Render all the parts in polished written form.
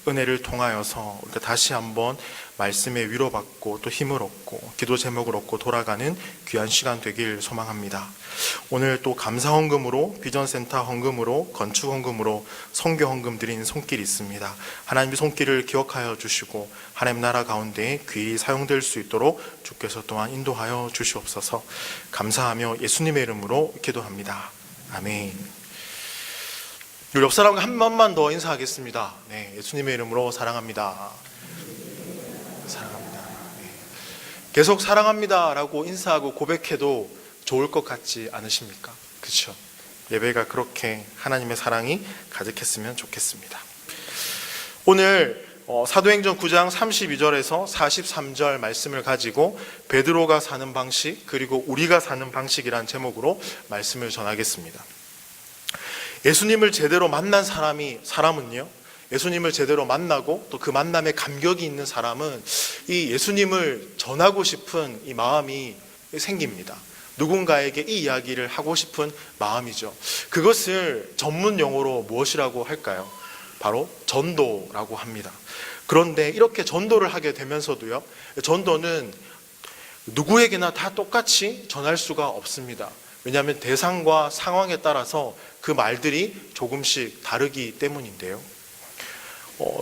은혜를 통하여서 우리가 다시 한번 말씀에 위로받고 또 힘을 얻고 기도 제목을 얻고 돌아가는 귀한 시간 되길 소망합니다. 오늘 또 감사 헌금으로, 비전센터 헌금으로, 건축 헌금으로, 선교 헌금 드린 손길이 있습니다. 하나님의 손길을 기억하여 주시고 하나님 나라 가운데 귀히 사용될 수 있도록 주께서 또한 인도하여 주시옵소서. 감사하며 예수님의 이름으로 기도합니다. 아멘. 우리 옆 사람과 한 번만 더 인사하겠습니다. 네, 예수님의 이름으로 사랑합니다. 사랑합니다. 네. 계속 사랑합니다라고 인사하고 고백해도 좋을 것 같지 않으십니까? 그렇죠? 예배가 그렇게 하나님의 사랑이 가득했으면 좋겠습니다. 오늘 사도행전 9장 32절에서 43절 말씀을 가지고 베드로가 사는 방식 그리고 우리가 사는 방식이란 제목으로 말씀을 전하겠습니다. 예수님을 제대로 만난 사람은요, 예수님을 제대로 만나고 또 그 만남에 감격이 있는 사람은 이 예수님을 전하고 싶은 이 마음이 생깁니다. 누군가에게 이 이야기를 하고 싶은 마음이죠. 그것을 전문 용어로 무엇이라고 할까요? 바로 전도라고 합니다. 그런데 이렇게 전도를 하게 되면서도요, 전도는 누구에게나 다 똑같이 전할 수가 없습니다. 왜냐하면 대상과 상황에 따라서 그 말들이 조금씩 다르기 때문인데요.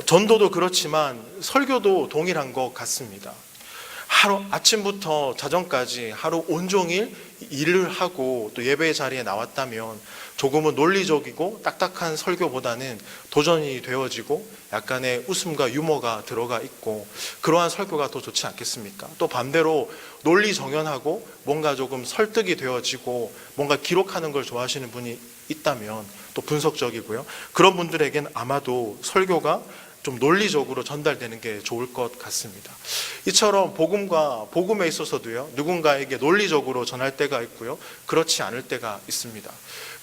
전도도 그렇지만 설교도 동일한 것 같습니다. 하루 아침부터 자정까지 하루 온종일 일을 하고 또 예배 자리에 나왔다면 조금은 논리적이고 딱딱한 설교보다는 도전이 되어지고 약간의 웃음과 유머가 들어가 있고 그러한 설교가 더 좋지 않겠습니까? 또 반대로 논리 정연하고 뭔가 조금 설득이 되어지고 뭔가 기록하는 걸 좋아하시는 분이 있다면 또 분석적이고요. 그런 분들에겐 아마도 설교가 좀 논리적으로 전달되는 게 좋을 것 같습니다. 이처럼 복음에 있어서도요, 누군가에게 논리적으로 전할 때가 있고요, 그렇지 않을 때가 있습니다.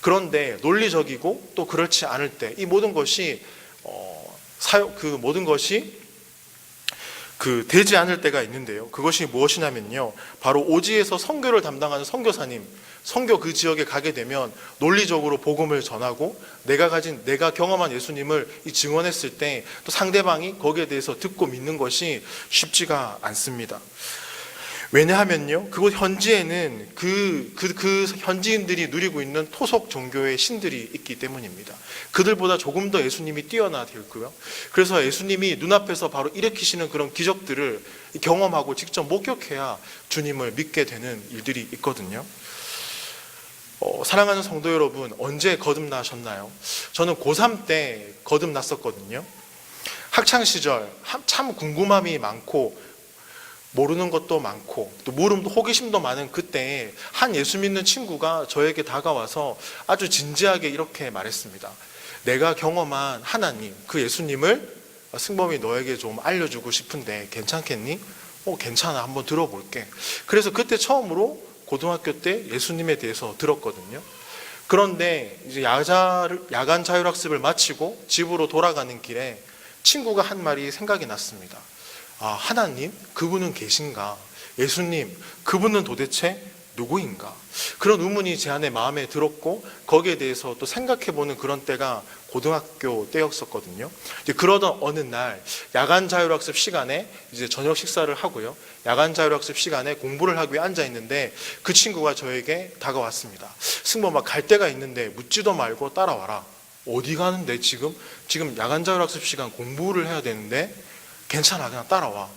그런데 논리적이고 또 그렇지 않을 때 이 모든 것이 되지 않을 때가 있는데요. 그것이 무엇이냐면요, 바로 오지에서 선교를 담당하는 선교사님, 선교 그 지역에 가게 되면 논리적으로 복음을 전하고 내가 경험한 예수님을 증언했을 때 또 상대방이 거기에 대해서 듣고 믿는 것이 쉽지가 않습니다. 왜냐하면요, 그곳 현지에는 그 현지인들이 누리고 있는 토속 종교의 신들이 있기 때문입니다. 그들보다 조금 더 예수님이 뛰어나겠고요. 그래서 예수님이 눈앞에서 바로 일으키시는 그런 기적들을 경험하고 직접 목격해야 주님을 믿게 되는 일들이 있거든요. 사랑하는 성도 여러분, 언제 거듭나셨나요? 저는 고3 때 거듭났었거든요. 학창시절 참 궁금함이 많고 모르는 것도 많고 또 호기심도 많은 그때에 한 예수 믿는 친구가 저에게 다가와서 아주 진지하게 이렇게 말했습니다. 내가 경험한 하나님, 그 예수님을 승범이 너에게 좀 알려주고 싶은데 괜찮겠니? 괜찮아, 한번 들어볼게. 그래서 그때 처음으로 고등학교 때 예수님에 대해서 들었거든요. 그런데 이제 야간 자율학습을 마치고 집으로 돌아가는 길에 친구가 한 말이 생각이 났습니다. 하나님, 그분은 계신가? 예수님, 그분은 도대체 누구인가? 그런 의문이 제 안에 마음에 들었고 거기에 대해서 또 생각해보는 그런 때가 고등학교 때였었거든요. 이제 그러던 어느 날 야간 자율학습 시간에 이제 저녁 식사를 하고요, 야간 자율학습 시간에 공부를 하기 위해 앉아 있는데 그 친구가 저에게 다가왔습니다. 승범아, 갈 데가 있는데 묻지도 말고 따라와라. 어디 가는데? 지금 야간 자율학습 시간 공부를 해야 되는데 괜찮아, 그냥 따라와.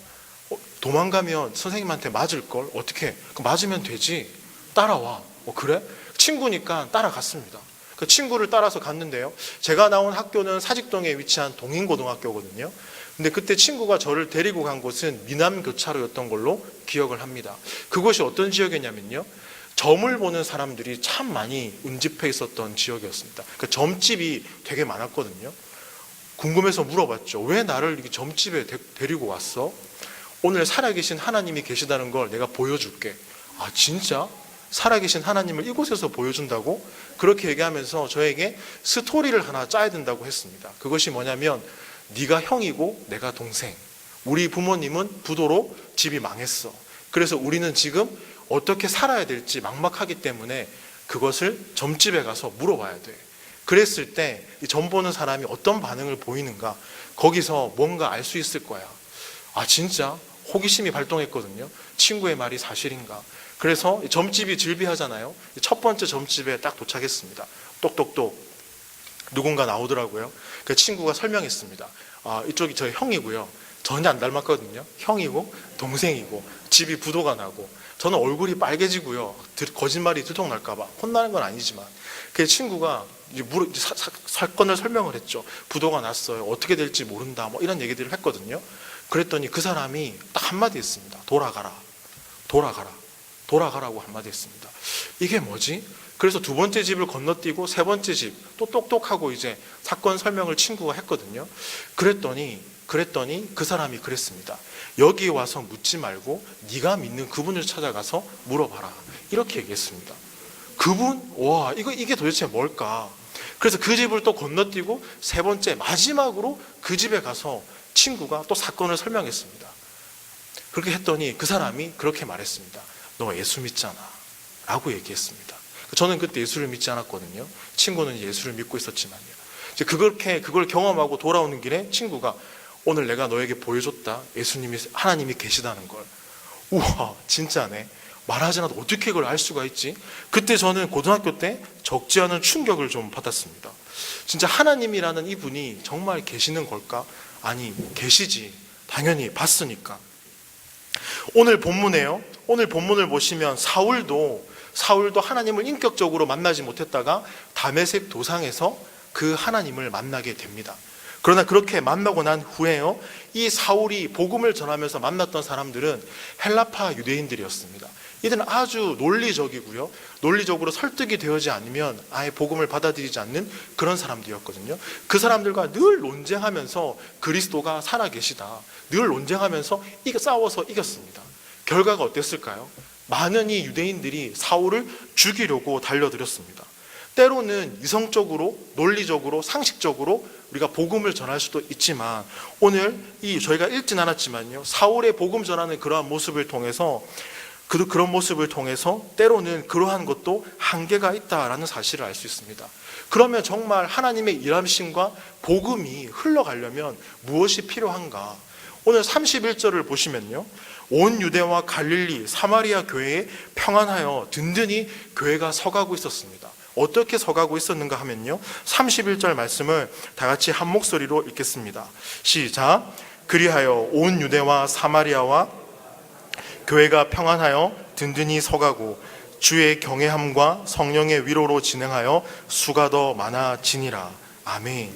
도망가면 선생님한테 맞을걸? 어떻게? 맞으면 되지. 따라와. 그래? 친구니까 따라갔습니다. 그 친구를 따라서 갔는데요, 제가 나온 학교는 사직동에 위치한 동인고등학교거든요. 근데 그때 친구가 저를 데리고 간 곳은 미남교차로였던 걸로 기억을 합니다. 그곳이 어떤 지역이냐면요, 점을 보는 사람들이 참 많이 운집해 있었던 지역이었습니다. 그 점집이 되게 많았거든요. 궁금해서 물어봤죠. 왜 나를 이렇게 점집에 데리고 왔어? 오늘 살아계신 하나님이 계시다는 걸 내가 보여줄게. 진짜? 살아계신 하나님을 이곳에서 보여준다고? 그렇게 얘기하면서 저에게 스토리를 하나 짜야 된다고 했습니다. 그것이 뭐냐면, 네가 형이고 내가 동생, 우리 부모님은 부도로 집이 망했어. 그래서 우리는 지금 어떻게 살아야 될지 막막하기 때문에 그것을 점집에 가서 물어봐야 돼. 그랬을 때 이 점 보는 사람이 어떤 반응을 보이는가, 거기서 뭔가 알 수 있을 거야. 아, 진짜 호기심이 발동했거든요. 친구의 말이 사실인가. 그래서 점집이 즐비하잖아요. 첫 번째 점집에 딱 도착했습니다. 똑똑똑 누군가 나오더라고요. 그 친구가 설명했습니다. 아, 이쪽이 저희 형이고요. 전혀 안 닮았거든요. 형이고 동생이고 집이 부도가 나고 저는 얼굴이 빨개지고요. 거짓말이 들통날까봐 혼나는 건 아니지만 그 친구가 사건을 설명을 했죠. 부도가 났어요. 어떻게 될지 모른다. 뭐 이런 얘기들을 했거든요. 그랬더니 그 사람이 딱 한마디 했습니다. 돌아가라. 돌아가라. 돌아가라고 한마디 했습니다. 이게 뭐지? 그래서 두 번째 집을 건너뛰고 세 번째 집 또 똑똑하고 이제 사건 설명을 친구가 했거든요. 그랬더니 그 사람이 그랬습니다. 여기 와서 묻지 말고 네가 믿는 그분을 찾아가서 물어봐라. 이렇게 얘기했습니다. 그분? 와, 이게 도대체 뭘까? 그래서 그 집을 또 건너뛰고 세 번째 마지막으로 그 집에 가서 친구가 또 사건을 설명했습니다. 그렇게 했더니 그 사람이 그렇게 말했습니다. 너 예수 믿잖아 라고 얘기했습니다. 저는 그때 예수를 믿지 않았거든요. 친구는 예수를 믿고 있었지만요. 이제 그걸 경험하고 돌아오는 길에 친구가 오늘 내가 너에게 보여줬다. 하나님이 계시다는 걸. 우와, 진짜네. 말하지 않아도 어떻게 그걸 알 수가 있지? 그때 저는 고등학교 때 적지 않은 충격을 좀 받았습니다. 진짜 하나님이라는 이분이 정말 계시는 걸까? 아니, 계시지. 당연히 봤으니까. 오늘 본문에요. 오늘 본문을 보시면 사울도 하나님을 인격적으로 만나지 못했다가 다메섹 도상에서 그 하나님을 만나게 됩니다. 그러나 그렇게 만나고 난 후에요, 이 사울이 복음을 전하면서 만났던 사람들은 헬라파 유대인들이었습니다. 이들은 아주 논리적이고요, 논리적으로 설득이 되지 않으면 아예 복음을 받아들이지 않는 그런 사람들이었거든요. 그 사람들과 늘 논쟁하면서 그리스도가 살아계시다, 늘 논쟁하면서 싸워서 이겼습니다. 결과가 어땠을까요? 많은 이 유대인들이 사울을 죽이려고 달려들었습니다. 때로는 이성적으로, 논리적으로, 상식적으로 우리가 복음을 전할 수도 있지만, 오늘 저희가 읽진 않았지만요, 사울의 복음 전하는 그러한 모습을 통해서 그런 모습을 통해서 때로는 그러한 것도 한계가 있다라는 사실을 알 수 있습니다. 그러면 정말 하나님의 일하심과 복음이 흘러가려면 무엇이 필요한가? 오늘 31절을 보시면요, 온 유대와 갈릴리, 사마리아 교회에 평안하여 든든히 교회가 서가고 있었습니다. 어떻게 서가고 있었는가 하면요, 31절 말씀을 다 같이 한 목소리로 읽겠습니다. 시작. 그리하여 온 유대와 사마리아와 교회가 평안하여 든든히 서가고 주의 경외함과 성령의 위로로 진행하여 수가 더 많아지니라. 아멘.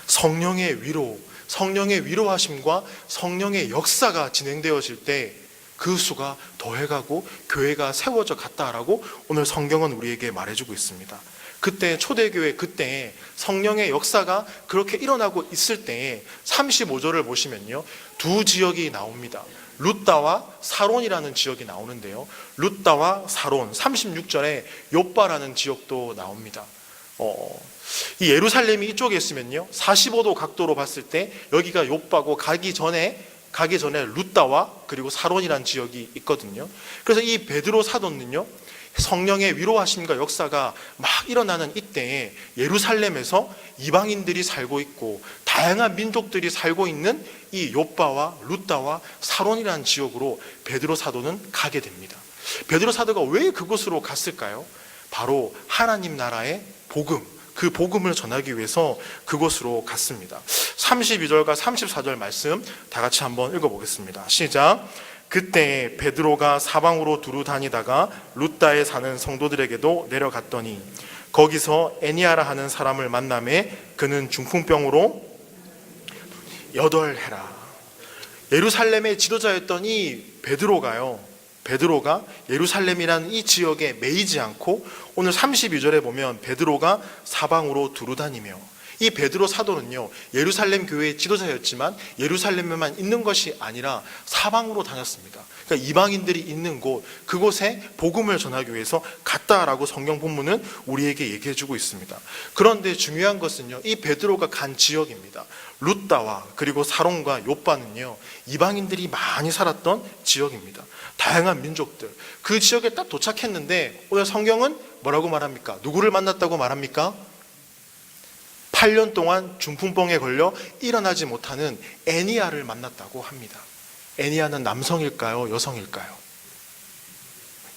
성령의 위로, 성령의 위로하심과 성령의 역사가 진행되어질 때 그 수가 더해가고 교회가 세워져 갔다라고 오늘 성경은 우리에게 말해주고 있습니다. 그때 초대교회, 그때 성령의 역사가 그렇게 일어나고 있을 때에 35절을 보시면요, 두 지역이 나옵니다. 룻다와 사론이라는 지역이 나오는데요, 룻다와 사론, 36절에 욥바라는 지역도 나옵니다. 이 예루살렘이 이쪽에 있으면요, 45도 각도로 봤을 때 여기가 욥바고 가기 전에 룻다와 그리고 사론이라는 지역이 있거든요. 그래서 이 베드로 사도는요, 성령의 위로하심과 역사가 막 일어나는 이때에 예루살렘에서 이방인들이 살고 있고 다양한 민족들이 살고 있는 이 욥바와 룻다와 사론이라는 지역으로 베드로 사도는 가게 됩니다. 베드로 사도가 왜 그곳으로 갔을까요? 바로 하나님 나라의 복음, 그 복음을 전하기 위해서 그곳으로 갔습니다. 32절과 34절 말씀 다 같이 한번 읽어보겠습니다. 시작. 그때 베드로가 사방으로 두루 다니다가 룻다에 사는 성도들에게도 내려갔더니 거기서 애니아라 하는 사람을 만나매 그는 중풍병으로 8해라. 예루살렘의 지도자였던 이 베드로가 예루살렘이라는 이 지역에 매이지 않고 오늘 32절에 보면 베드로가 사방으로 두루 다니며, 이 베드로 사도는요, 예루살렘 교회의 지도자였지만 예루살렘에만 있는 것이 아니라 사방으로 다녔습니다. 그러니까 이방인들이 있는 곳, 그곳에 복음을 전하기 위해서 갔다라고 성경 본문은 우리에게 얘기해 주고 있습니다. 그런데 중요한 것은요, 이 베드로가 간 지역입니다. 룻다와 그리고 사론과 욥바는요, 이방인들이 많이 살았던 지역입니다. 다양한 민족들, 그 지역에 딱 도착했는데 오늘 성경은 뭐라고 말합니까? 누구를 만났다고 말합니까? 8년 동안 중풍병에 걸려 일어나지 못하는 애니야를 만났다고 합니다. 애니야는 남성일까요? 여성일까요?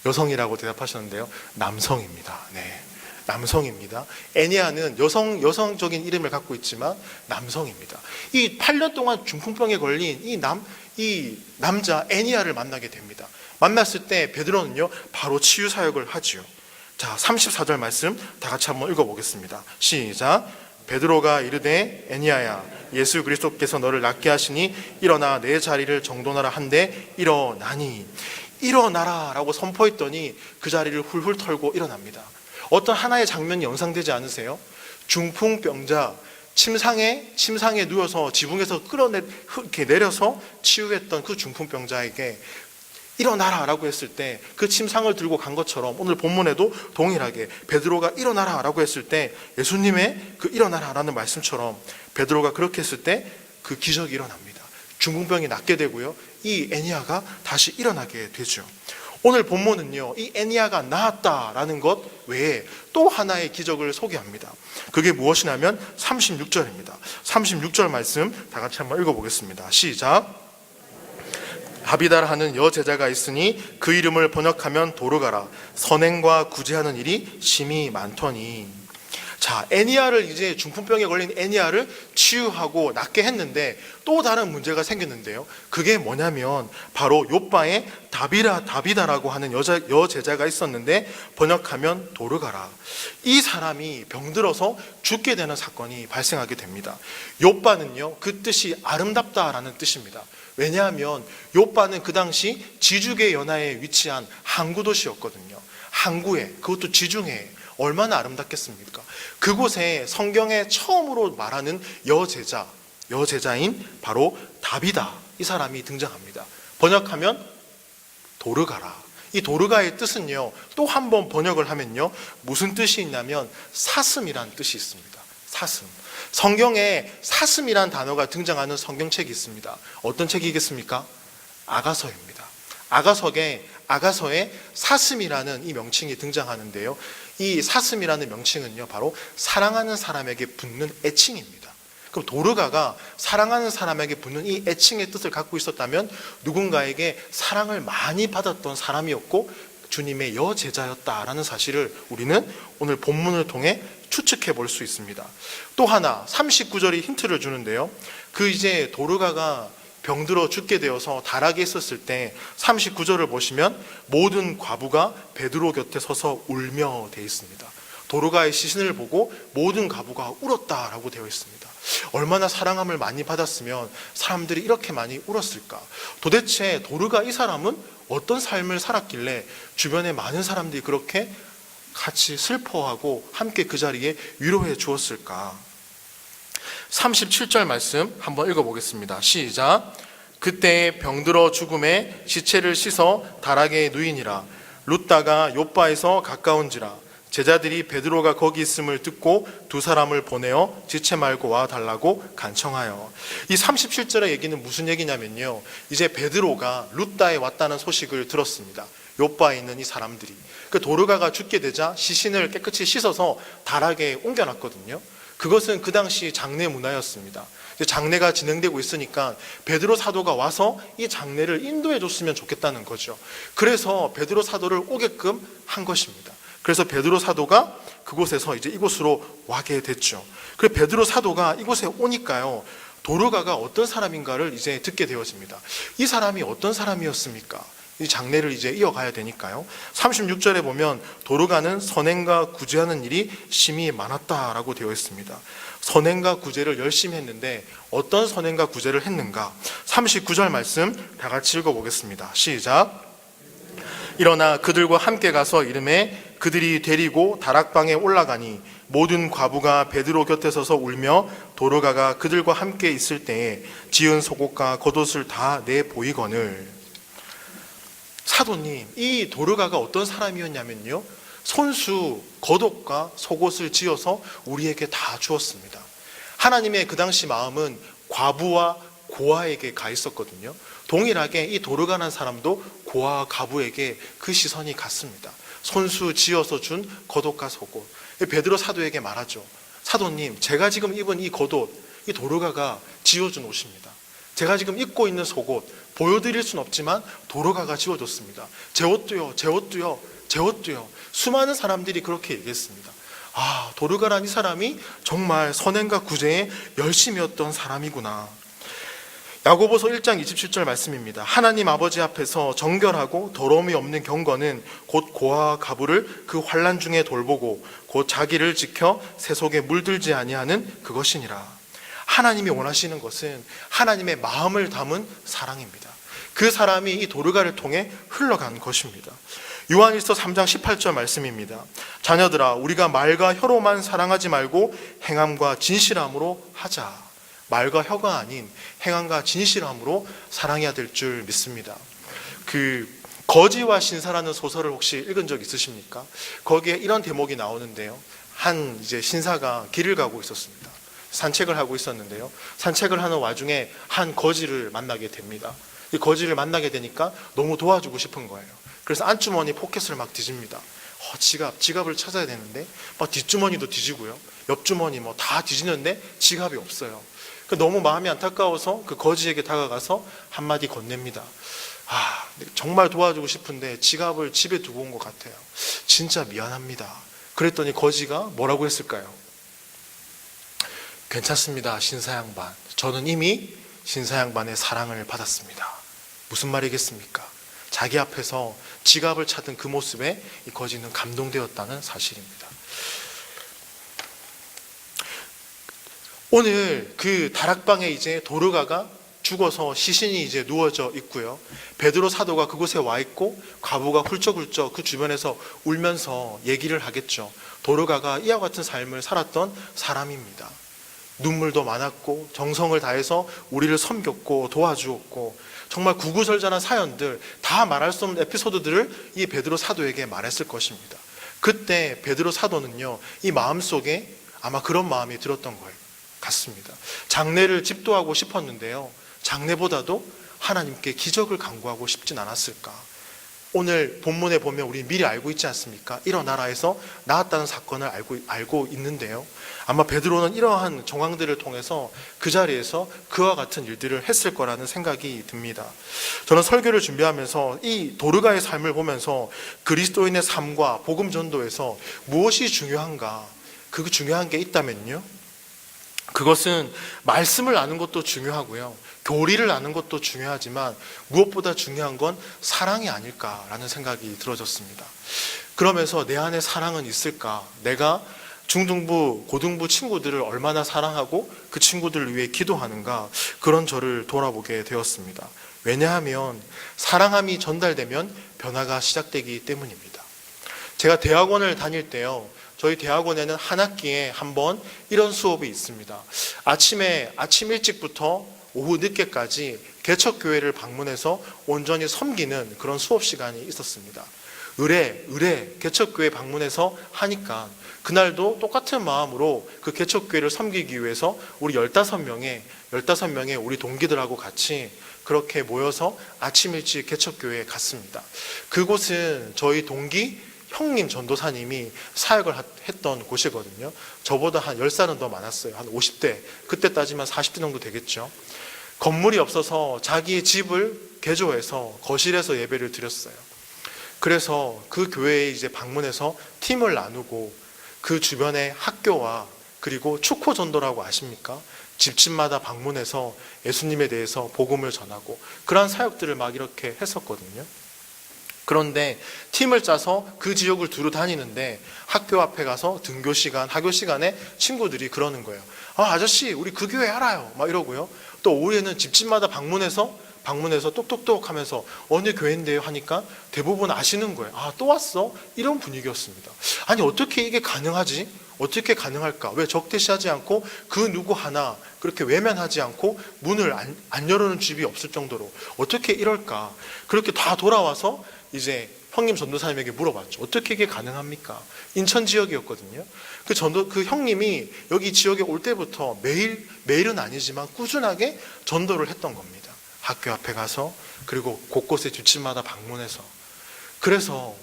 여성이라고 대답하셨는데요. 남성입니다. 네, 남성입니다. 애니야는 여성적인 이름을 갖고 있지만 남성입니다. 이 8년 동안 중풍병에 걸린 이 남자 애니야를 만나게 됩니다. 만났을 때 베드로는요 바로 치유 사역을 하지요. 자, 34절 말씀 다 같이 한번 읽어보겠습니다. 시작. 베드로가 이르되 애니야야, 예수 그리스도께서 너를 낫게 하시니 일어나 내 자리를 정돈하라 한데 일어나니. 일어나라 라고 선포했더니 그 자리를 훌훌 털고 일어납니다. 어떤 하나의 장면이 연상되지 않으세요? 중풍병자 침상에 누워서 지붕에서 이렇게 내려서 치유했던 그 중풍병자에게 일어나라 라고 했을 때 그 침상을 들고 간 것처럼 오늘 본문에도 동일하게 베드로가 일어나라 라고 했을 때 예수님의 그 일어나라 라는 말씀처럼 베드로가 그렇게 했을 때 그 기적이 일어납니다. 중풍병이 낫게 되고요, 이 애니야가 다시 일어나게 되죠. 오늘 본문은요, 이 애니야가 나았다라는 것 외에 또 하나의 기적을 소개합니다. 그게 무엇이냐면 36절입니다. 36절 말씀 다 같이 한번 읽어보겠습니다. 시작. 하비다라 하는 여제자가 있으니 그 이름을 번역하면 도르가라. 선행과 구제하는 일이 심히 많더니. 자, 애니야를 이제 중풍병에 걸린 애니야를 치유하고 낫게 했는데 또 다른 문제가 생겼는데요. 그게 뭐냐면 바로 욥바에 다비다라고 하는 여제자가 있었는데 번역하면 도르가라. 이 사람이 병들어서 죽게 되는 사건이 발생하게 됩니다. 욥바는요, 그 뜻이 아름답다라는 뜻입니다. 왜냐하면 욥바는 그 당시 지주계 연하에 위치한 항구 도시였거든요. 항구에, 그것도 지중해에 얼마나 아름답겠습니까? 그곳에 성경에 처음으로 말하는 여제자인 바로 다비다, 이 사람이 등장합니다. 번역하면 도르가라. 이 도르가의 뜻은요, 또 한 번 번역을 하면요, 무슨 뜻이 있냐면 사슴이란 뜻이 있습니다. 사슴. 성경에 사슴이란 단어가 등장하는 성경책이 있습니다. 어떤 책이겠습니까? 아가서입니다. 아가서에 사슴이라는 이 명칭이 등장하는데요. 이 사슴이라는 명칭은요, 바로 사랑하는 사람에게 붙는 애칭입니다. 그럼 도르가가 사랑하는 사람에게 붙는 이 애칭의 뜻을 갖고 있었다면 누군가에게 사랑을 많이 받았던 사람이었고 주님의 여제자였다라는 사실을 우리는 오늘 본문을 통해 추측해 볼 수 있습니다. 또 하나 39절이 힌트를 주는데요. 그 이제 도르가가 병들어 죽게 되어서 다락에 있었을 때 39절을 보시면 모든 과부가 베드로 곁에 서서 울며 되어 있습니다. 도르가의 시신을 보고 모든 과부가 울었다라고 되어 있습니다. 얼마나 사랑함을 많이 받았으면 사람들이 이렇게 많이 울었을까? 도대체 도르가 이 사람은 어떤 삶을 살았길래 주변에 많은 사람들이 그렇게 같이 슬퍼하고 함께 그 자리에 위로해 주었을까? 37절 말씀 한번 읽어보겠습니다. 시작. 그때 병들어 죽음에 시체를 씻어 다락에 누이니라. 룻다가 욥바에서 가까운지라. 제자들이 베드로가 거기 있음을 듣고 두 사람을 보내어 지체 말고 와달라고 간청하여. 이 37절의 얘기는 무슨 얘기냐면요, 이제 베드로가 룻다에 왔다는 소식을 들었습니다. 욥바에 있는 이 사람들이. 그 도르가가 죽게 되자 시신을 깨끗이 씻어서 다락에 옮겨놨거든요. 그것은 그 당시 장례 문화였습니다. 장례가 진행되고 있으니까 베드로 사도가 와서 이 장례를 인도해 줬으면 좋겠다는 거죠. 그래서 베드로 사도를 오게끔 한 것입니다. 그래서 베드로 사도가 그곳에서 이제 이곳으로 와게 됐죠. 그래서 베드로 사도가 이곳에 오니까요, 도르가가 어떤 사람인가를 이제 듣게 되어집니다. 이 사람이 어떤 사람이었습니까? 이 장례를 이제 이어가야 되니까요. 36절에 보면 도르가는 선행과 구제하는 일이 심히 많았다라고 되어 있습니다. 선행과 구제를 열심히 했는데 어떤 선행과 구제를 했는가? 39절 말씀 다 같이 읽어보겠습니다. 시작. 일어나 그들과 함께 가서 이르매 그들이 데리고 다락방에 올라가니 모든 과부가 베드로 곁에 서서 울며 도르가가 그들과 함께 있을 때에 지은 속옷과 겉옷을 다 내 보이거늘. 사도님, 이 도르가가 어떤 사람이었냐면요, 손수 겉옷과 속옷을 지어서 우리에게 다 주었습니다. 하나님의 그 당시 마음은 과부와 고아에게 가 있었거든요. 동일하게 이 도르가라는 사람도 고아와 과부에게 그 시선이 갔습니다. 손수 지어서 준 겉옷과 속옷. 베드로 사도에게 말하죠. 사도님, 제가 지금 입은 이 겉옷, 이 도르가가 지어준 옷입니다. 제가 지금 입고 있는 속옷 보여드릴 순 없지만 도르가가 지어줬습니다. 제 옷도요, 제 옷도요, 제 옷도요. 수많은 사람들이 그렇게 얘기했습니다. 아, 도르가란 이 사람이 정말 선행과 구제에 열심이었던 사람이구나. 야고보서 1장 27절 말씀입니다. 하나님 아버지 앞에서 정결하고 더러움이 없는 경건은 곧 고아와 가부를 그 환난 중에 돌보고 곧 자기를 지켜 세속에 물들지 아니하는 그것이니라. 하나님이 원하시는 것은 하나님의 마음을 담은 사랑입니다. 그 사람이 이 도르가를 통해 흘러간 것입니다. 요한일서 3장 18절 말씀입니다. 자녀들아, 우리가 말과 혀로만 사랑하지 말고 행함과 진실함으로 하자. 말과 혀가 아닌 행함과 진실함으로 사랑해야 될 줄 믿습니다. 그 거지와 신사라는 소설을 혹시 읽은 적 있으십니까? 거기에 이런 대목이 나오는데요. 한 이제 신사가 길을 가고 있었습니다. 산책을 하고 있었는데요. 산책을 하는 와중에 한 거지를 만나게 됩니다. 이 거지를 만나게 되니까 너무 도와주고 싶은 거예요. 그래서 안주머니 포켓을 막 뒤집니다. 지갑을 찾아야 되는데 막 뒷주머니도 뒤지고요. 옆주머니 뭐 다 뒤지는데 지갑이 없어요. 너무 마음이 안타까워서 그 거지에게 다가가서 한마디 건넵니다. 아, 정말 도와주고 싶은데 지갑을 집에 두고 온 것 같아요. 진짜 미안합니다. 그랬더니 거지가 뭐라고 했을까요? 괜찮습니다, 신사양반. 저는 이미 신사양반의 사랑을 받았습니다. 무슨 말이겠습니까? 자기 앞에서 지갑을 찾은 그 모습에 이 거지는 감동되었다는 사실입니다. 오늘 그 다락방에 이제 도르가가 죽어서 시신이 이제 누워져 있고요. 베드로 사도가 그곳에 와 있고 과부가 훌쩍훌쩍 그 주변에서 울면서 얘기를 하겠죠. 도르가가 이와 같은 삶을 살았던 사람입니다. 눈물도 많았고 정성을 다해서 우리를 섬겼고 도와주었고 정말 구구절절한 사연들, 다 말할 수 없는 에피소드들을 이 베드로 사도에게 말했을 것입니다. 그때 베드로 사도는요, 이 마음속에 아마 그런 마음이 들었던 거예요. 같습니다. 장래를 집도하고 싶었는데요, 장래보다도 하나님께 기적을 간구하고 싶진 않았을까. 오늘 본문에 보면 우리 미리 알고 있지 않습니까? 이런 나라에서 나았다는 사건을 알고 있는데요, 아마 베드로는 이러한 정황들을 통해서 그 자리에서 그와 같은 일들을 했을 거라는 생각이 듭니다. 저는 설교를 준비하면서 이 도르가의 삶을 보면서 그리스도인의 삶과 복음 전도에서 무엇이 중요한가, 그 중요한 게 있다면요, 그것은 말씀을 아는 것도 중요하고요, 교리를 아는 것도 중요하지만 무엇보다 중요한 건 사랑이 아닐까라는 생각이 들어졌습니다. 그러면서 내 안에 사랑은 있을까? 내가 중등부, 고등부 친구들을 얼마나 사랑하고 그 친구들을 위해 기도하는가? 그런 저를 돌아보게 되었습니다. 왜냐하면 사랑함이 전달되면 변화가 시작되기 때문입니다. 제가 대학원을 다닐 때요, 저희 대학원에는 한 학기에 한 번 이런 수업이 있습니다. 아침 일찍부터 오후 늦게까지 개척교회를 방문해서 온전히 섬기는 그런 수업 시간이 있었습니다. 의뢰 개척교회 방문해서 하니까 그날도 똑같은 마음으로 그 개척교회를 섬기기 위해서 우리 15명의 우리 동기들하고 같이 그렇게 모여서 아침 일찍 개척교회에 갔습니다. 그곳은 저희 동기 형님 전도사님이 사역을 했던 곳이거든요. 저보다 한 10살은 더 많았어요. 한 50대, 그때 따지면 40대 정도 되겠죠. 건물이 없어서 자기의 집을 개조해서 거실에서 예배를 드렸어요. 그래서 그 교회에 이제 방문해서 팀을 나누고 그 주변의 학교와 그리고 축호 전도라고 아십니까? 집집마다 방문해서 예수님에 대해서 복음을 전하고 그러한 사역들을 막 이렇게 했었거든요. 그런데 팀을 짜서 그 지역을 두루 다니는데 학교 앞에 가서 등교 시간, 하교 시간에 친구들이 그러는 거예요. 아저씨, 우리 그 교회 알아요. 막 이러고요. 또 오후에는 집집마다 방문해서 똑똑똑 하면서 어느 교회인데요 하니까 대부분 아시는 거예요. 또 왔어? 이런 분위기였습니다. 아니, 어떻게 이게 가능하지? 어떻게 가능할까? 왜 적대시하지 않고 그 누구 하나 그렇게 외면하지 않고 문을 안 열어놓은 집이 없을 정도로 어떻게 이럴까? 그렇게 다 돌아와서 이제 형님 전도사님에게 물어봤죠. 어떻게 이게 가능합니까? 인천 지역이었거든요. 그 형님이 여기 지역에 올 때부터 매일은 아니지만 꾸준하게 전도를 했던 겁니다. 학교 앞에 가서 그리고 곳곳에 집집마다 방문해서. 그래서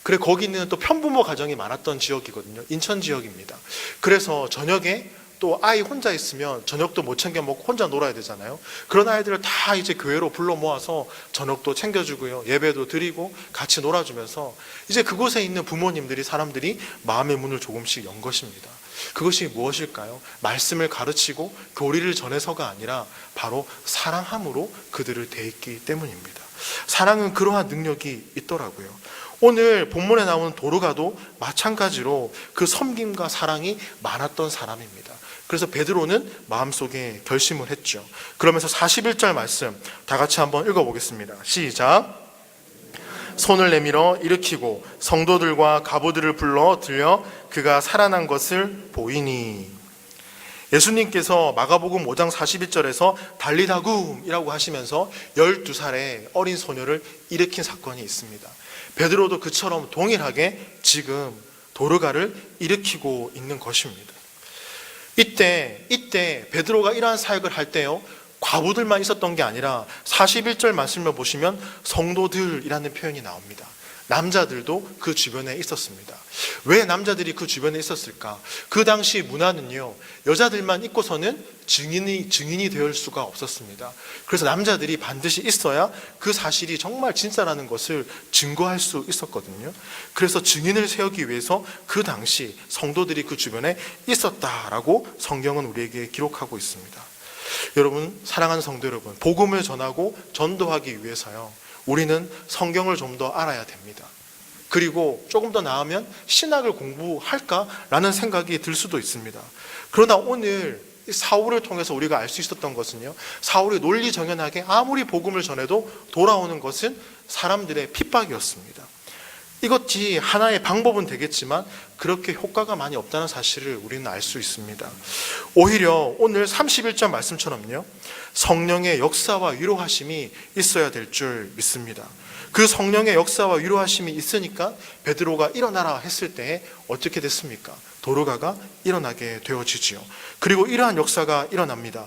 그래, 거기는 또 편부모 가정이 많았던 지역이거든요. 인천 지역입니다. 그래서 저녁에 또 아이 혼자 있으면 저녁도 못 챙겨 먹고 혼자 놀아야 되잖아요. 그런 아이들을 다 이제 교회로 불러 모아서 저녁도 챙겨주고요, 예배도 드리고 같이 놀아주면서 이제 그곳에 있는 부모님들이, 사람들이 마음의 문을 조금씩 연 것입니다. 그것이 무엇일까요? 말씀을 가르치고 교리를 전해서가 아니라 바로 사랑함으로 그들을 대했기 때문입니다. 사랑은 그러한 능력이 있더라고요. 오늘 본문에 나오는 도르가도 마찬가지로 그 섬김과 사랑이 많았던 사람입니다. 그래서 베드로는 마음속에 결심을 했죠. 그러면서 41절 말씀 다 같이 한번 읽어보겠습니다. 시작. 손을 내밀어 일으키고 성도들과 가부들을 불러 들여 그가 살아난 것을 보이니. 예수님께서 마가복음 5장 41절에서 달리다굼이라고 하시면서 12살의 어린 소녀를 일으킨 사건이 있습니다. 베드로도 그처럼 동일하게 지금 도르가를 일으키고 있는 것입니다. 이때 베드로가 이러한 사역을 할 때요, 과부들만 있었던 게 아니라 41절 말씀을 보시면 성도들이라는 표현이 나옵니다. 남자들도 그 주변에 있었습니다. 왜 남자들이 그 주변에 있었을까? 그 당시 문화는요, 여자들만 있고서는 증인이 될 수가 없었습니다. 그래서 남자들이 반드시 있어야 그 사실이 정말 진짜라는 것을 증거할 수 있었거든요. 그래서 증인을 세우기 위해서 그 당시 성도들이 그 주변에 있었다라고 성경은 우리에게 기록하고 있습니다. 여러분, 사랑하는 성도 여러분, 복음을 전하고 전도하기 위해서요, 우리는 성경을 좀 더 알아야 됩니다. 그리고 조금 더 나으면 신학을 공부할까라는 생각이 들 수도 있습니다. 그러나 오늘 사울을 통해서 우리가 알 수 있었던 것은요, 사울이 논리정연하게 아무리 복음을 전해도 돌아오는 것은 사람들의 핍박이었습니다. 이것이 하나의 방법은 되겠지만 그렇게 효과가 많이 없다는 사실을 우리는 알 수 있습니다. 오히려 오늘 31절 말씀처럼요, 성령의 역사와 위로하심이 있어야 될 줄 믿습니다. 그 성령의 역사와 위로하심이 있으니까 베드로가 일어나라 했을 때 어떻게 됐습니까? 도르가가 일어나게 되어지지요. 그리고 이러한 역사가 일어납니다.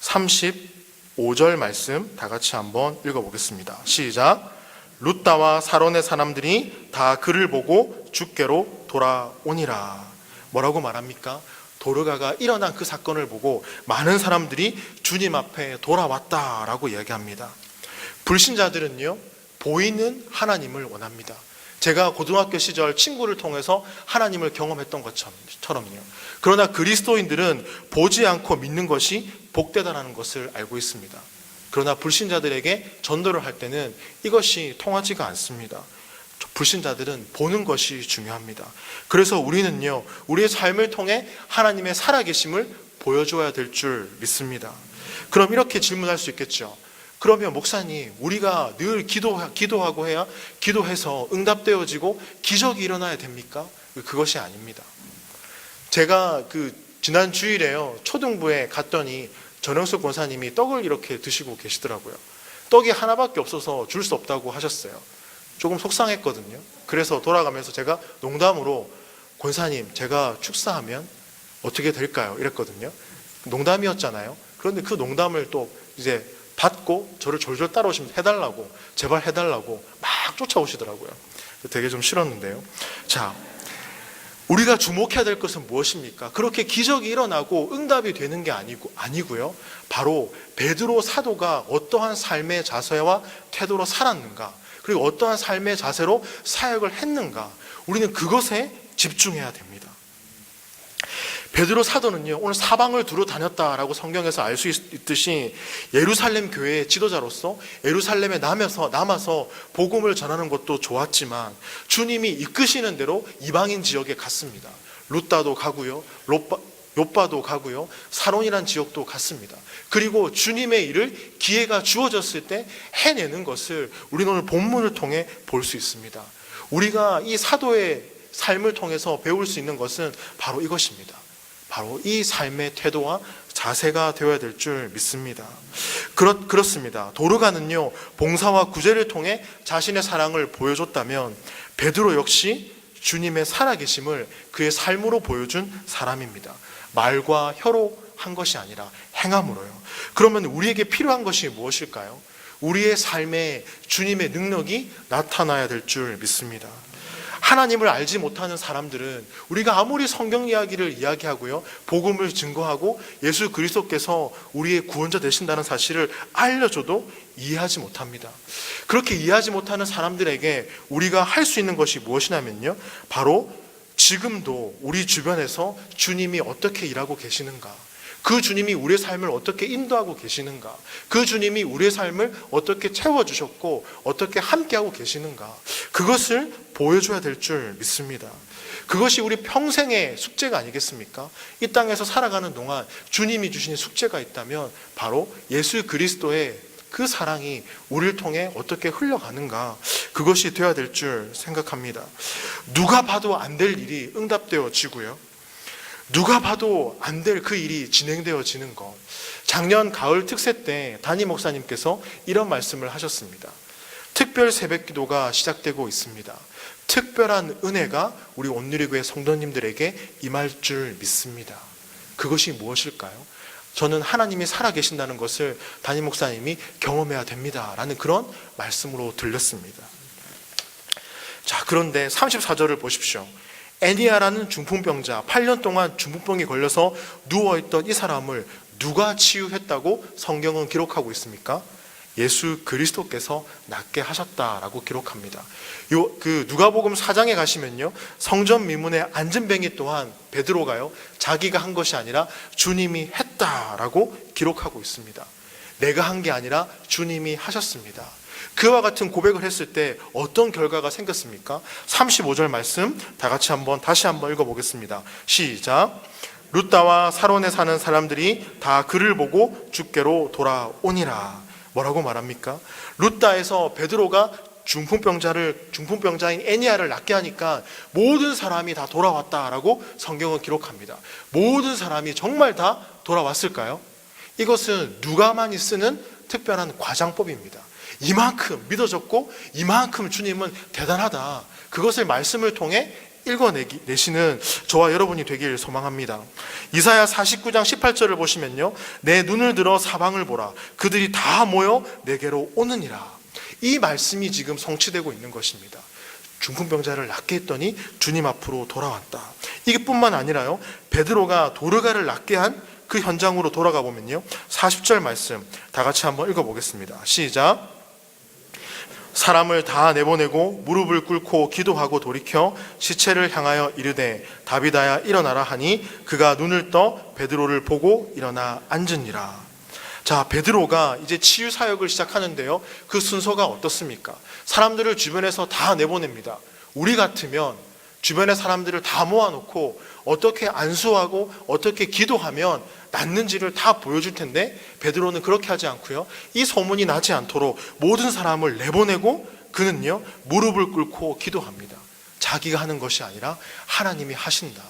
35절 말씀 다 같이 한번 읽어보겠습니다. 시작. 룻다와 사론의 사람들이 다 그를 보고 주께로 돌아오니라. 뭐라고 말합니까? 도르가가 일어난 그 사건을 보고 많은 사람들이 주님 앞에 돌아왔다라고 이야기합니다. 불신자들은요, 보이는 하나님을 원합니다. 제가 고등학교 시절 친구를 통해서 하나님을 경험했던 것처럼요. 그러나 그리스도인들은 보지 않고 믿는 것이 복되다라는 것을 알고 있습니다. 그러나 불신자들에게 전도를 할 때는 이것이 통하지가 않습니다. 불신자들은 보는 것이 중요합니다. 그래서 우리는요, 우리의 삶을 통해 하나님의 살아계심을 보여줘야 될 줄 믿습니다. 그럼 이렇게 질문할 수 있겠죠. 그러면 목사님, 우리가 늘 기도하고 해야 기도해서 응답되어지고 기적이 일어나야 됩니까? 그것이 아닙니다. 제가 지난 주일에요, 초등부에 갔더니 전영숙 권사님이 떡을 이렇게 드시고 계시더라고요. 떡이 하나밖에 없어서 줄 수 없다고 하셨어요. 조금 속상했거든요. 그래서 돌아가면서 제가 농담으로, 권사님, 제가 축사하면 어떻게 될까요? 이랬거든요. 농담이었잖아요. 그런데 그 농담을 또 이제 받고 저를 졸졸 따라오시면 해달라고, 제발 해달라고 막 쫓아오시더라고요. 되게 좀 싫었는데요. 자, 우리가 주목해야 될 것은 무엇입니까? 그렇게 기적이 일어나고 응답이 되는 게 아니고요. 바로 베드로 사도가 어떠한 삶의 자세와 태도로 살았는가, 그리고 어떠한 삶의 자세로 사역을 했는가, 우리는 그것에 집중해야 됩니다. 베드로 사도는요, 오늘 사방을 두루 다녔다라고 성경에서 알 수 있듯이 예루살렘 교회의 지도자로서 예루살렘에 남아서 복음을 전하는 것도 좋았지만 주님이 이끄시는 대로 이방인 지역에 갔습니다. 룻다도 가고요, 요빠도 가고요, 사론이란 지역도 갔습니다. 그리고 주님의 일을 기회가 주어졌을 때 해내는 것을 우리는 오늘 본문을 통해 볼 수 있습니다. 우리가 이 사도의 삶을 통해서 배울 수 있는 것은 바로 이것입니다. 바로 이 삶의 태도와 자세가 되어야 될 줄 믿습니다. 그렇습니다. 도르가는요, 봉사와 구제를 통해 자신의 사랑을 보여줬다면 베드로 역시 주님의 살아계심을 그의 삶으로 보여준 사람입니다. 말과 혀로 한 것이 아니라 행함으로요. 그러면 우리에게 필요한 것이 무엇일까요? 우리의 삶에 주님의 능력이 나타나야 될 줄 믿습니다. 하나님을 알지 못하는 사람들은 우리가 아무리 성경 이야기를 이야기하고요, 복음을 증거하고 예수 그리스도께서 우리의 구원자 되신다는 사실을 알려줘도 이해하지 못합니다. 그렇게 이해하지 못하는 사람들에게 우리가 할 수 있는 것이 무엇이냐면요, 바로 지금도 우리 주변에서 주님이 어떻게 일하고 계시는가, 그 주님이 우리의 삶을 어떻게 인도하고 계시는가, 그 주님이 우리의 삶을 어떻게 채워주셨고 어떻게 함께하고 계시는가, 그것을 보여줘야 될 줄 믿습니다. 그것이 우리 평생의 숙제가 아니겠습니까? 이 땅에서 살아가는 동안 주님이 주신 숙제가 있다면 바로 예수 그리스도의 그 사랑이 우리를 통해 어떻게 흘러가는가, 그것이 되어야 될 줄 생각합니다. 누가 봐도 안 될 일이 응답되어지고요, 누가 봐도 안 될 그 일이 진행되어지는 것. 작년 가을 특세 때 담임 목사님께서 이런 말씀을 하셨습니다. 특별 새벽 기도가 시작되고 있습니다. 특별한 은혜가 우리 온누리교회 성도님들에게 임할 줄 믿습니다. 그것이 무엇일까요? 저는 하나님이 살아계신다는 것을 담임 목사님이 경험해야 됩니다 라는 그런 말씀으로 들렸습니다. 자, 그런데 34절을 보십시오. 애니아라는 중풍병자, 8년 동안 중풍병에 걸려서 누워있던 이 사람을 누가 치유했다고 성경은 기록하고 있습니까? 예수 그리스도께서 낫게 하셨다라고 기록합니다. 그 누가복음 4장에 가시면요, 성전 미문의 앉은뱅이 또한 베드로가요, 자기가 한 것이 아니라 주님이 했다라고 기록하고 있습니다. 내가 한 게 아니라 주님이 하셨습니다. 그와 같은 고백을 했을 때 어떤 결과가 생겼습니까? 35절 말씀 다시 한번 읽어보겠습니다. 시작. 룻다와 사론에 사는 사람들이 다 그를 보고 주께로 돌아오니라. 뭐라고 말합니까? 룻다에서 베드로가 중풍병자인 애니아를 낫게 하니까 모든 사람이 다 돌아왔다라고 성경은 기록합니다. 모든 사람이 정말 다 돌아왔을까요? 이것은 누가만이 쓰는 특별한 과장법입니다. 이만큼 믿어졌고 이만큼 주님은 대단하다, 그것을 말씀을 통해 읽어내시는 저와 여러분이 되길 소망합니다. 이사야 49장 18절을 보시면요, 내 눈을 들어 사방을 보라, 그들이 다 모여 내게로 오느니라. 이 말씀이 지금 성취되고 있는 것입니다. 중풍병자를 낫게 했더니 주님 앞으로 돌아왔다. 이게 뿐만 아니라요, 베드로가 도르가를 낫게 한 그 현장으로 돌아가 보면요, 40절 말씀 다 같이 한번 읽어보겠습니다. 시작. 사람을 다 내보내고 무릎을 꿇고 기도하고 돌이켜 시체를 향하여 이르되 다비다야 일어나라 하니 그가 눈을 떠 베드로를 보고 일어나 앉으니라. 자, 베드로가 이제 치유 사역을 시작하는데요, 그 순서가 어떻습니까? 사람들을 주변에서 다 내보냅니다. 우리 같으면 주변의 사람들을 다 모아놓고 어떻게 안수하고 어떻게 기도하면 낫는지를 다 보여줄 텐데 베드로는 그렇게 하지 않고요, 이 소문이 나지 않도록 모든 사람을 내보내고 그는요, 무릎을 꿇고 기도합니다. 자기가 하는 것이 아니라 하나님이 하신다.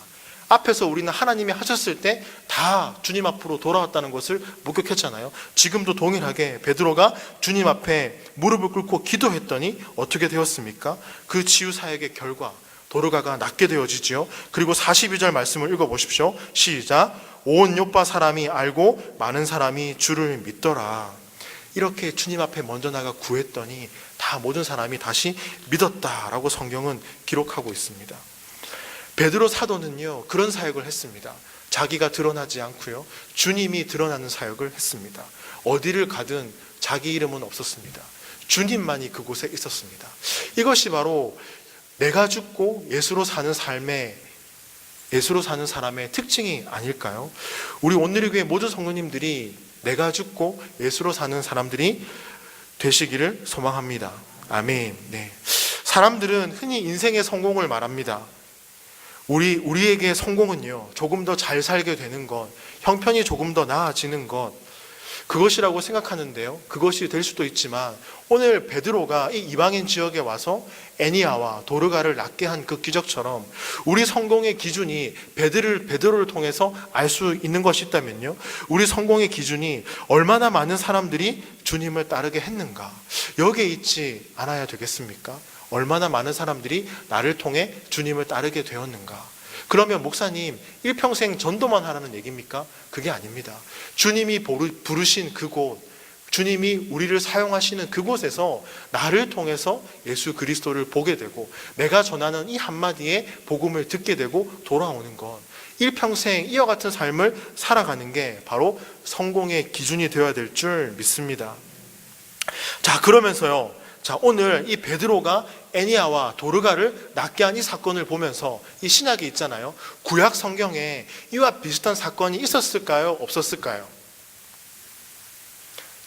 앞에서 우리는 하나님이 하셨을 때 다 주님 앞으로 돌아왔다는 것을 목격했잖아요. 지금도 동일하게 베드로가 주님 앞에 무릎을 꿇고 기도했더니 어떻게 되었습니까? 그 치유 사역의 결과 도르가가 낫게 되어지지요. 그리고 42절 말씀을 읽어보십시오. 시작. 온 요파 사람이 알고 많은 사람이 주를 믿더라. 이렇게 주님 앞에 먼저 나가 구했더니 다 모든 사람이 다시 믿었다라고 성경은 기록하고 있습니다. 베드로 사도는요, 그런 사역을 했습니다. 자기가 드러나지 않고요, 주님이 드러나는 사역을 했습니다. 어디를 가든 자기 이름은 없었습니다. 주님만이 그곳에 있었습니다. 이것이 바로 내가 죽고 예수로 사는 사람의 특징이 아닐까요? 우리 온누리교회 모든 성도님들이 내가 죽고 예수로 사는 사람들이 되시기를 소망합니다. 아멘. 네. 사람들은 흔히 인생의 성공을 말합니다. 우리에게 성공은요, 조금 더 잘 살게 되는 것, 형편이 조금 더 나아지는 것, 그것이라고 생각하는데요, 그것이 될 수도 있지만 오늘 베드로가 이 이방인 지역에 와서 애니아와 도르가를 낫게 한 그 기적처럼 우리 성공의 기준이 베드로를 통해서 알 수 있는 것이 있다면요, 우리 성공의 기준이 얼마나 많은 사람들이 주님을 따르게 했는가, 여기에 있지 않아야 되겠습니까? 얼마나 많은 사람들이 나를 통해 주님을 따르게 되었는가. 그러면 목사님 일평생 전도만 하라는 얘기입니까? 그게 아닙니다. 주님이 부르신 그곳, 주님이 우리를 사용하시는 그곳에서 나를 통해서 예수 그리스도를 보게 되고 내가 전하는 이 한마디에 복음을 듣게 되고 돌아오는 것, 일평생 이와 같은 삶을 살아가는 게 바로 성공의 기준이 되어야 될 줄 믿습니다. 자, 그러면서요, 자, 오늘 이 베드로가 애니아와 도르가를 낫게 한 이 사건을 보면서 이 신약에 있잖아요, 구약 성경에 이와 비슷한 사건이 있었을까요? 없었을까요?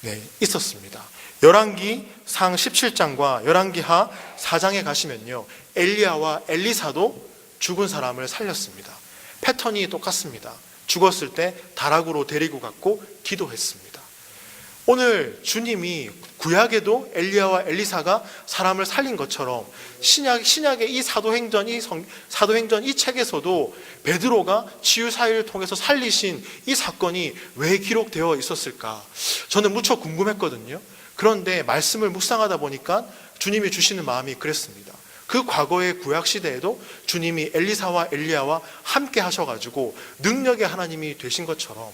네, 있었습니다. 열왕기상 17장과 열왕기하 4장에 가시면요, 엘리야와 엘리사도 죽은 사람을 살렸습니다. 패턴이 똑같습니다. 죽었을 때 다락으로 데리고 갔고 기도했습니다. 오늘 주님이 구약에도 엘리야와 엘리사가 사람을 살린 것처럼 신약의 이 사도행전 이 책에서도 베드로가 치유사회를 통해서 살리신 이 사건이 왜 기록되어 있었을까? 저는 무척 궁금했거든요. 그런데 말씀을 묵상하다 보니까 주님이 주시는 마음이 그랬습니다. 그 과거의 구약 시대에도 주님이 엘리사와 엘리야와 함께 하셔가지고 능력의 하나님이 되신 것처럼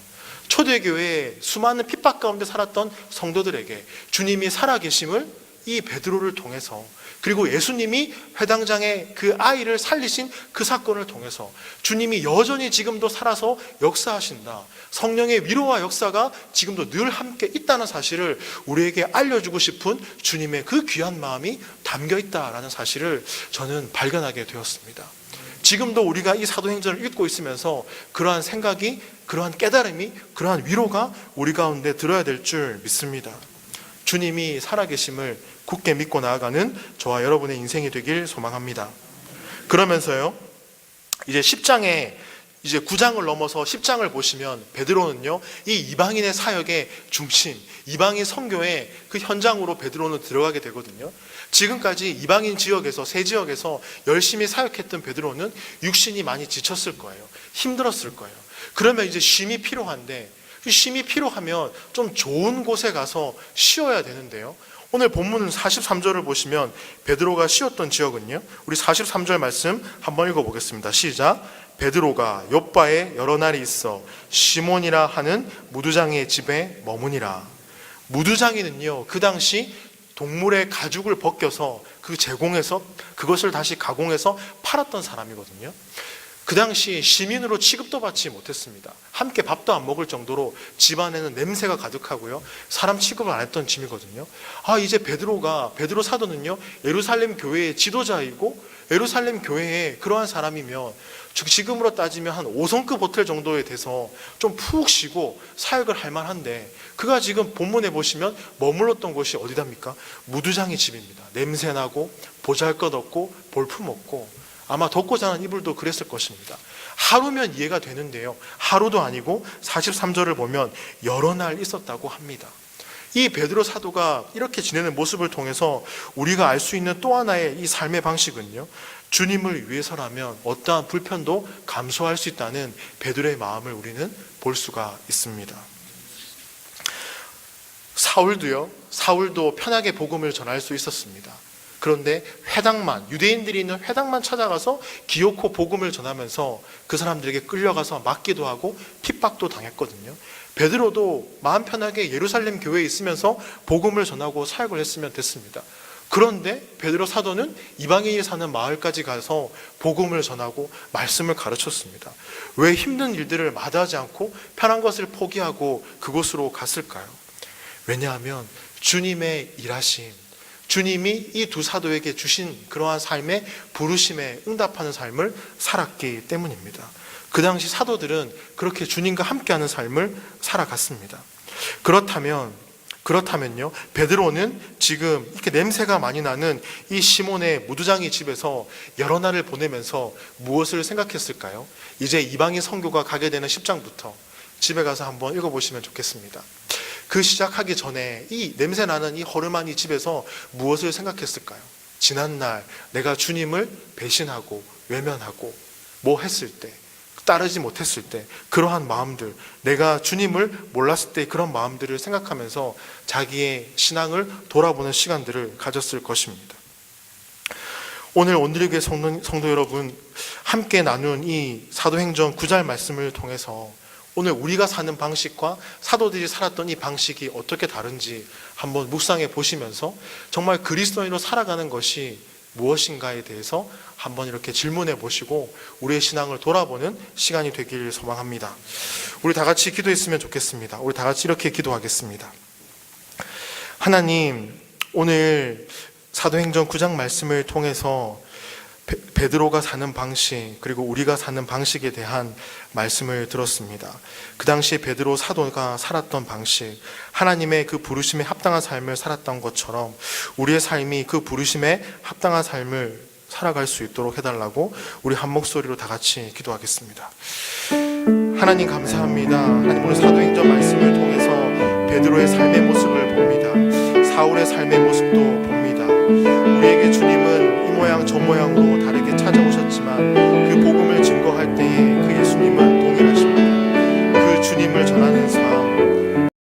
초대교회에 수많은 핍박 가운데 살았던 성도들에게 주님이 살아계심을 이 베드로를 통해서, 그리고 예수님이 회당장에 그 아이를 살리신 그 사건을 통해서 주님이 여전히 지금도 살아서 역사하신다, 성령의 위로와 역사가 지금도 늘 함께 있다는 사실을 우리에게 알려주고 싶은 주님의 그 귀한 마음이 담겨 있다라는 사실을 저는 발견하게 되었습니다. 지금도 우리가 이 사도행전을 읽고 있으면서 그러한 생각이, 그러한 깨달음이, 그러한 위로가 우리 가운데 들어야 될 줄 믿습니다. 주님이 살아계심을 굳게 믿고 나아가는 저와 여러분의 인생이 되길 소망합니다. 그러면서요, 이제 10장에 이제 9장을 넘어서 10장을 보시면 베드로는요, 이 이방인의 사역의 중심, 이방인 선교의 그 현장으로 베드로는 들어가게 되거든요. 지금까지 이방인 지역에서, 새 지역에서 열심히 사역했던 베드로는 육신이 많이 지쳤을 거예요. 힘들었을 거예요. 그러면 이제 쉼이 필요한데, 쉼이 필요하면 좀 좋은 곳에 가서 쉬어야 되는데요. 오늘 본문 43절을 보시면 베드로가 쉬었던 지역은요, 우리 43절 말씀 한번 읽어보겠습니다. 시작. 베드로가 욥바에 여러 날이 있어 시몬이라 하는 무두장의 집에 머무니라. 무두장이는요, 그 당시 동물의 가죽을 벗겨서 그 제공해서 그것을 다시 가공해서 팔았던 사람이거든요. 그 당시 시민으로 취급도 받지 못했습니다. 함께 밥도 안 먹을 정도로 집안에는 냄새가 가득하고요, 사람 취급을 안 했던 짐이거든요. 이제 베드로 사도는요, 예루살렘 교회의 지도자이고 예루살렘 교회의 그러한 사람이면 지금으로 따지면 한 5성급 호텔 정도에 돼서 좀 푹 쉬고 사역을 할 만한데, 그가 지금 본문에 보시면 머물렀던 곳이 어디답니까? 무두장의 집입니다. 냄새나고 보잘것없고 볼품없고, 아마 덮고 자는 이불도 그랬을 것입니다. 하루면 이해가 되는데요, 하루도 아니고 43절을 보면 여러 날 있었다고 합니다. 이 베드로 사도가 이렇게 지내는 모습을 통해서 우리가 알 수 있는 또 하나의 이 삶의 방식은요, 주님을 위해서라면 어떠한 불편도 감수할 수 있다는 베드로의 마음을 우리는 볼 수가 있습니다. 사울도 편하게 복음을 전할 수 있었습니다. 그런데 유대인들이 있는 회당만 찾아가서 기어코 복음을 전하면서 그 사람들에게 끌려가서 맞기도 하고 핍박도 당했거든요. 베드로도 마음 편하게 예루살렘 교회에 있으면서 복음을 전하고 사역을 했으면 됐습니다. 그런데 베드로 사도는 이방인이 사는 마을까지 가서 복음을 전하고 말씀을 가르쳤습니다. 왜 힘든 일들을 마다하지 않고 편한 것을 포기하고 그곳으로 갔을까요? 왜냐하면 주님의 일하심, 주님이 이 두 사도에게 주신 그러한 삶의 부르심에 응답하는 삶을 살았기 때문입니다. 그 당시 사도들은 그렇게 주님과 함께하는 삶을 살아갔습니다. 그렇다면요, 베드로는 지금 이렇게 냄새가 많이 나는 이 시몬의 무두장이 집에서 여러 날을 보내면서 무엇을 생각했을까요? 이제 이방인 선교가 가게 되는 10장부터 집에 가서 한번 읽어보시면 좋겠습니다. 그 시작하기 전에 이 냄새나는 이 허름한 이 집에서 무엇을 생각했을까요? 지난날 내가 주님을 배신하고 외면하고 뭐 했을 때, 따르지 못했을 때 그러한 마음들, 내가 주님을 몰랐을 때 그런 마음들을 생각하면서 자기의 신앙을 돌아보는 시간들을 가졌을 것입니다. 오늘 온누리교회 성도 여러분, 함께 나눈 이 사도행전 9절 말씀을 통해서 오늘 우리가 사는 방식과 사도들이 살았던 이 방식이 어떻게 다른지 한번 묵상해 보시면서 정말 그리스도인으로 살아가는 것이 무엇인가에 대해서 한번 이렇게 질문해 보시고 우리의 신앙을 돌아보는 시간이 되길 소망합니다. 우리 다 같이 기도했으면 좋겠습니다. 우리 다 같이 이렇게 기도하겠습니다. 하나님, 오늘 사도행전 9장 말씀을 통해서 베드로가 사는 방식, 그리고 우리가 사는 방식에 대한 말씀을 들었습니다. 그 당시 베드로 사도가 살았던 방식, 하나님의 그 부르심에 합당한 삶을 살았던 것처럼 우리의 삶이 그 부르심에 합당한 삶을 살아갈 수 있도록 해달라고 우리 한 목소리로 다 같이 기도하겠습니다. 하나님 감사합니다. 하나님, 오늘 사도행전 말씀을 통해서 베드로의 삶의 모습을 봅니다. 사울의 삶의 모습도